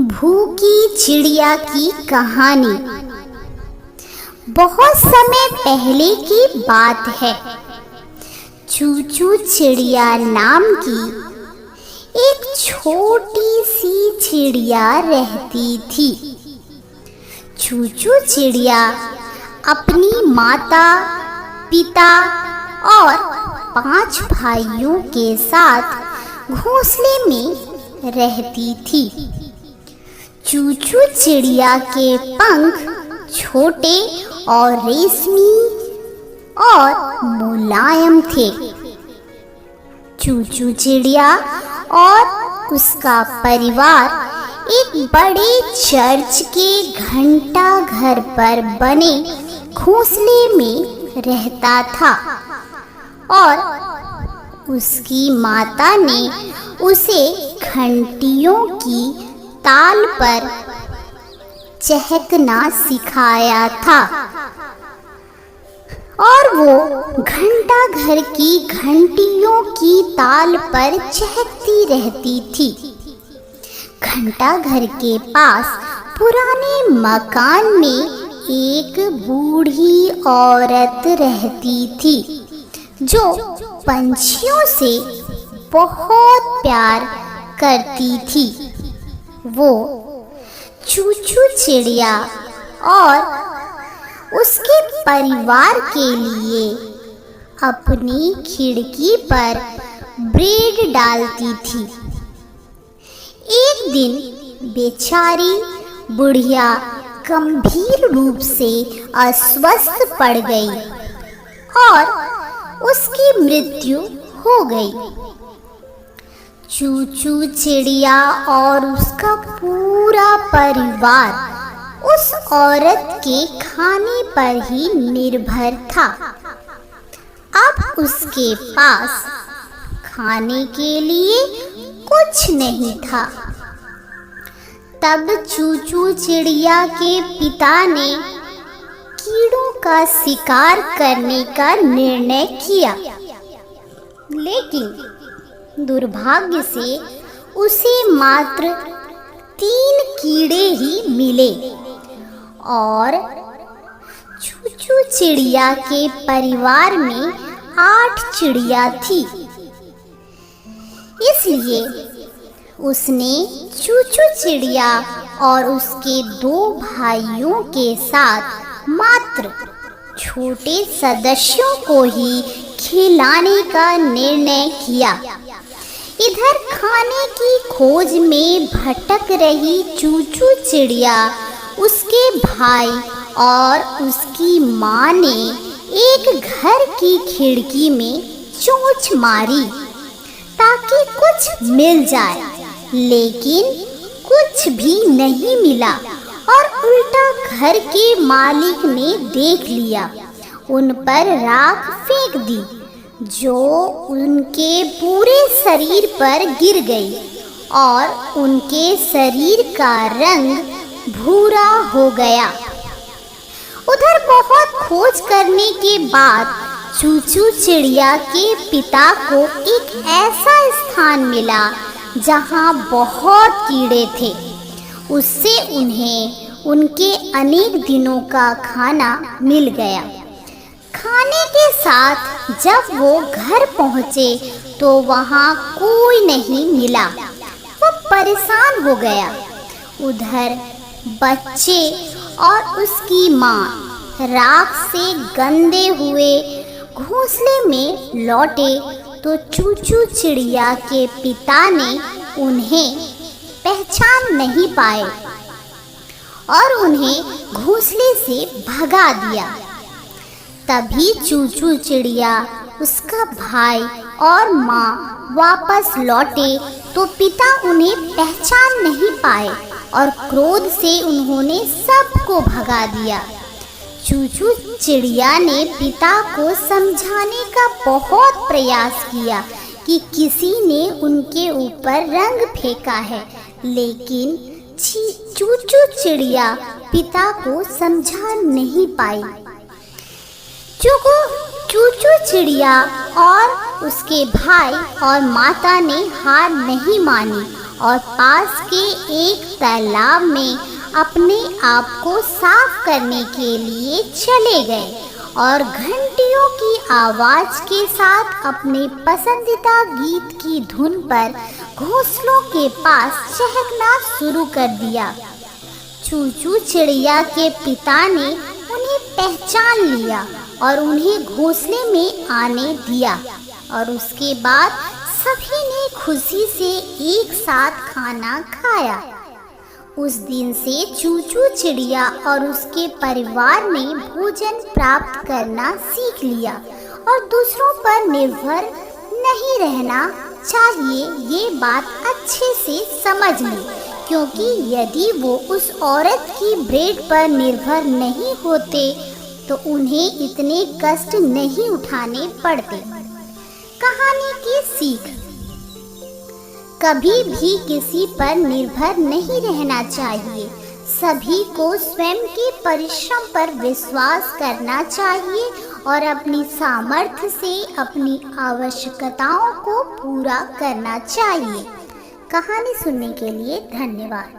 भूखी चिड़िया की कहानी। बहुत समय पहले की बात है। चूचू चिड़िया नाम की एक छोटी सी चिड़िया रहती थी। चूचू चिड़िया अपनी माता, पिता और 5 भाइयों के साथ घोंसले में रहती थी। चूचू चिड़िया के पंख छोटे और रेशमी और मुलायम थे। चूचू चिड़िया और उसका परिवार एक बड़े चर्च के घंटा घर पर बने घोंसले में रहता था और उसकी माता ने उसे घंटियों की ताल पर चहकना सिखाया था और वो घंटा घर की घंटियों की ताल पर चहकती रहती थी। घंटा घर के पास पुराने मकान में एक बूढ़ी औरत रहती थी जो पंछियों से बहुत प्यार करती थी। वो चूचू चिड़िया और उसके परिवार के लिए अपनी खिड़की पर ब्रेड डालती थी। एक दिन बेचारी बुढ़िया गंभीर रूप से अस्वस्थ पड़ गई और उसकी मृत्यु हो गई। चूचू चिड़िया और उसका पूरा परिवार उस औरत के खाने पर ही निर्भर था। अब उसके पास खाने के लिए कुछ नहीं था। तब चूचू चिड़िया के पिता ने कीड़ों का शिकार करने का निर्णय किया, लेकिन दुर्भाग्य से उसे मात्र 3 कीड़े ही मिले और चूचू चिड़िया के परिवार में 8 चिड़िया थी। इसलिए उसने चूचू चिड़िया और उसके 2 भाइयों के साथ मात्र छोटे सदस्यों को ही खिलाने का निर्णय किया। इधर खाने की खोज में भटक रही चूचू चिड़िया, उसके भाई और उसकी माँ ने एक घर की खिड़की में चोंच मारी ताकि कुछ मिल जाए, लेकिन कुछ भी नहीं मिला और उल्टा घर के मालिक ने देख लिया, उन पर राख फेंक दी जो उनके पूरे शरीर पर गिर गई और उनके शरीर का रंग भूरा हो गया। उधर बहुत खोज करने के बाद चूचू चिड़िया के पिता को एक ऐसा स्थान मिला जहां बहुत कीड़े थे। उससे उन्हें उनके अनेक दिनों का खाना मिल गया। खाने के साथ जब वो घर पहुँचे तो वहाँ कोई नहीं मिला। वो परेशान हो गया। उधर बच्चे और उसकी माँ राख से गंदे हुए घोंसले में लौटे तो चूचू चिड़िया के पिता ने उन्हें पहचान नहीं पाए और उन्हें घोंसले से भगा दिया। तभी चूचू चिड़िया, उसका भाई और माँ वापस लौटे तो पिता उन्हें पहचान नहीं पाए और क्रोध से उन्होंने सबको भगा दिया। चूचू चिड़िया ने पिता को समझाने का बहुत प्रयास किया कि किसी ने उनके ऊपर रंग फेंका है, लेकिन चूचू चिड़िया पिता को समझा नहीं पाई। चूचू चिड़िया और उसके भाई और माता ने हार नहीं मानी और पास के एक तालाब में अपने आप को साफ करने के लिए चले गए और घंटियों की आवाज़ के साथ अपने पसंदीदा गीत की धुन पर घोंसलों के पास चहकना शुरू कर दिया। चूचू चिड़िया के पिता ने उन्हें पहचान लिया और उन्हें घोंसले में आने दिया और उसके बाद सभी ने खुशी से एक साथ खाना खाया। उस दिन से चूचू चिड़िया और उसके परिवार ने भोजन प्राप्त करना सीख लिया और दूसरों पर निर्भर नहीं रहना चाहिए, ये बात अच्छे से समझ ली, क्योंकि यदि वो उस औरत की ब्रेड पर निर्भर नहीं होते तो उन्हें इतने कष्ट नहीं उठाने पड़ते। कहानी की सीख: कभी भी किसी पर निर्भर नहीं रहना चाहिए। सभी को स्वयं के परिश्रम पर विश्वास करना चाहिए और अपनी सामर्थ्य से अपनी आवश्यकताओं को पूरा करना चाहिए। कहानी सुनने के लिए धन्यवाद।